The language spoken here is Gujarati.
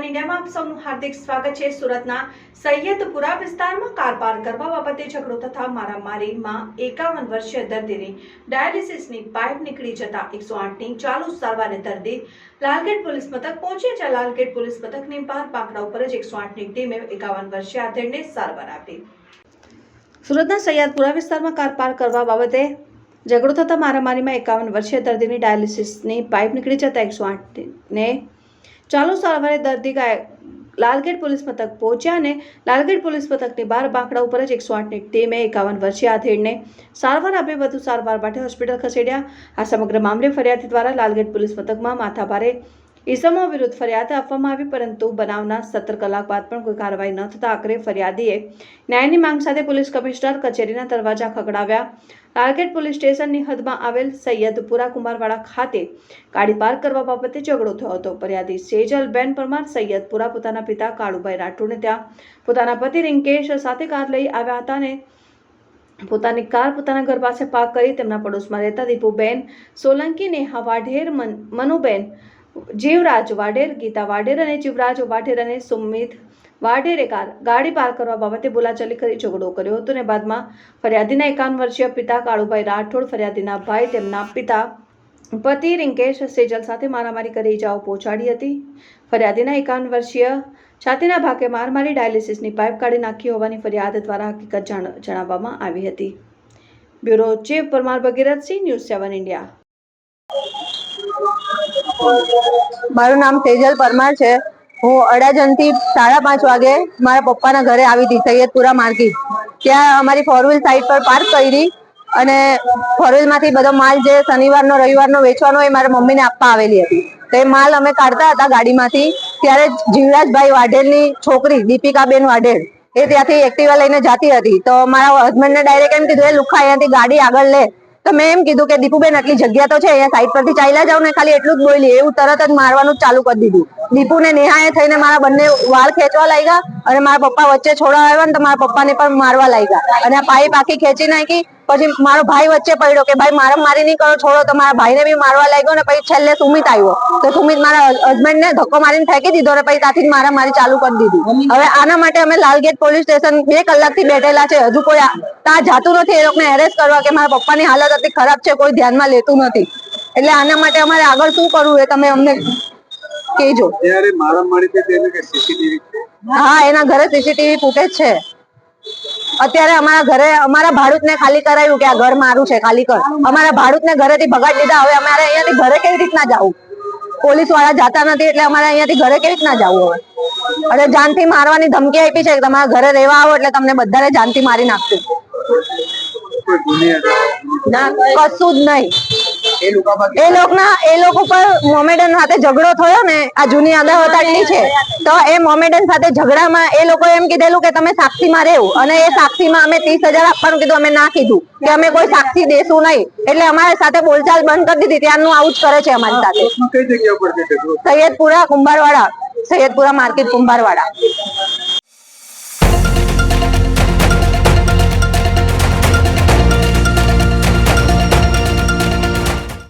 સેવન ઇન્ડિયામાં આપ સૌનું હાર્દિક સ્વાગત છે। સુરતના સૈયદપુરા વિસ્તારમાં કાર પાર્ક કરવા બાબતે ઝઘડો તથા મારામારીમાં 51 વર્ષીય દર્દીની ડાયાલિસિસની પાઇપ નીકળી જતા 108ની ચાલુ સારવારે દર્દી લાલગેટ પોલીસ મથક પહોંચ્યા। જ્યાં લાલગેટ પોલીસ મથકની બહાર બાકડા ઉપર જ 108ની ટીમે 51 વર્ષીય આધેડને સારવાર આપી। સુરતના સૈયદપુરા વિસ્તારમાં કાર પાર્ક કરવા બાબતે ઝઘડો થતા મારામારીમાં 51 વર્ષીય દર્દીની ડાયાલિસિસની પાઇપ નીકળી જતા 108ને ચાલુ સારવારે દર્દી લાલગેટ પોલીસ મથક પહોંચ્યા અને લાલગેટ પોલીસ મથકની બહાર બાકડા ઉપર જ 108ની ટીમે 51 વર્ષીય આધેડને સારવાર આપી વધુ સારવાર માટે હોસ્પિટલ ખસેડ્યા। આ સમગ્ર મામલે ફરિયાદી દ્વારા લાલગેટ પોલીસ મથકમાં માથાભારે ઈસમો વિરુદ્ધ ફરિયાદ આપવામાં આવી, પરંતુ બનાવના 17 કલાક બાદ પણ કોઈ કાર્યવાહી ન થતા આખરે ફરિયાદીએ ન્યાયની માંગ સાથે પોલીસ કમિશનર કચેરીના દરવાજા ખખડાવ્યા। લાલગેટ પોલીસ સ્ટેશનની હદમાં આવેલ સૈયદપુરા કુંભારવાડા ખાતે ગાડી પાર્ક કરવા બાબતે ઝઘડો થયો હતો। ફરિયાદી સેજલબેન પરમાર સૈયદપુરા પોતાના પિતા કાળુભાઈ રાઠોડને ત્યાં પોતાના પતિ રિંકેશ સાથે કાર લઈ આવ્યા હતા અને પોતાની કાર પોતાના ઘર પાસે પાર્ક કરી તેમના પડોશમાં રહેતા દીપુબેન સોલંકી, નેહા વાઢેર, મનુબેન, જીવરાજ વાઢેર, ગીતા વાઢેર અને જીવરાજ વાઢેર અને સુમિત વાઢેરે ગાડી પાર્ક કરવા બાબતે બોલાચાલી કરી ઝઘડો કર્યો હતો અને બાદમાં ફરિયાદીના 51 વર્ષીય પિતા કાળુભાઈ રાઠોડ ફરિયાદીના ભાઈ તેમના પિતા પતિ રિંકેશ સેજલ સાથે મારામારી કરી ઇજાઓ પહોંચાડી હતી। ફરિયાદીના 51 વર્ષીય છાતીના ભાગે માર મારી ડાયાલિસિસની પાઇપ કાઢી નાખી હોવાની ફરિયાદ દ્વારા હકીકત જણાવવામાં આવી હતી। Bureau chief Parmar Bhagirathsinh, news 7 India. મારું નામ સેજલ પરમાર છે। હું અડાજણથી 5:30 વાગે મારા પપ્પાના ઘરે આવી હતી સૈયદપુરા માર્કેટ। ત્યાં અમારી 4 વ્હીલ સાઈડ પર પાર્ક કરી અને 4 વ્હીલ માંથી બધો માલ જે શનિવારનો રવિવારનો વેચવાનો એ મારા મમ્મીને આપવા આવેલી હતી। તો એ માલ અમે કાઢતા હતા ગાડીમાંથી, ત્યારે જીવરાજભાઈ વાઢેરની છોકરી દીપિકાબેન વાઢેર એ ત્યાંથી એક્ટિવા લઈને જતી હતી। તો મારા હસબન્ડને ડાયરેક્ટ એમ કીધું, એ લુખા અહીંયાથી ગાડી આગળ લે। તો મેં એમ કીધું કે દીપુબેન આટલી જગ્યા તો છે, અહીંયા સાઈડ પરથી ચાલ્યા જાવ ને, ખાલી એટલું જ બોલી। એવું તરત જ મારવાનું ચાલુ કરી દીધું। દીપુ ને નેહાએ થઈને મારા બંને વાળ ખેંચવા લાગ્યા અને મારા પપ્પા વચ્ચે છોડાવા આવ્યા ને તો મારા પપ્પાને પણ મારવા લાગ્યા અને આ પાઇપ આખી ખેંચી નાખી। પછી મારો ભાઈ વચ્ચે પડ્યો કે ભાઈ મારી નહીં કરો, છોડો। તો મારા ભાઈને બી મારવા લાગ્યો ને પછી છેલ્લે સુમિત આવ્યો તો સુમિત મારા હસબન્ડને ધક્કો મારીને ફેંકી દીધો અને પછી ત્યાંથી મારામારી ચાલુ કરી દીધી। હવે આના માટે અમે લાલગેટ પોલીસ સ્ટેશન 2 કલાકથી બેઠેલા છે, હજુ કોઈ ત્યાં જાતું નથી એ લોકોને એરેસ્ટ કરવા કે મારા પપ્પાની હાલત એટલી ખરાબ છે, કોઈ ધ્યાનમાં લેતું નથી। એટલે આના માટે અમારે આગળ શું કરવું એ તમે અમને કહેજો। હા, એના ઘરે સીસીટીવી ફૂટેજ છે। અત્યારે અમારા ઘરે અમારા ભાડૂતને ખાલી કરાવ્યું કે આ ઘર મારું છે, ખાલી કર। અમારા ભાડૂતને ઘરેથી ભગાડી દીધા। હવે અમારે અહીંયાથી ઘરે કેવી રીતના જવું? પોલીસ વાળા જાતા નથી એટલે અમારે અહીંયાથી ઘરે કેવી રીતના જવું? હવે અને જાનથી મારવાની ધમકી આપી છે કે તમારા ઘરે રહેવા આવો એટલે તમને બધાને જાનથી મારી નાખશું। ના, કશું જ નહીં। એ લોકો પર મોમેડન સાથે ઝઘડો થયો ને, આ જૂની અદાવત આટલી છે તો એ મોમેડન સાથે ઝઘડામાં એ લોકો એમ કીધેલું કે તમે સાક્ષીમાં રહેવું અને એ સાક્ષીમાં અમે 30,000 આપવાનું કીધું। અમે ના કીધું કે અમે કોઈ સાક્ષી દેશું નહીં, એટલે અમારી સાથે બોલચાલ બંધ કરી દીધી। ત્યારનું આવું જ કરે છે અમારી સાથે। સૈયદપુરા કુંભારવાડા, સૈયદપુરા માર્કેટ કુંભારવાડા।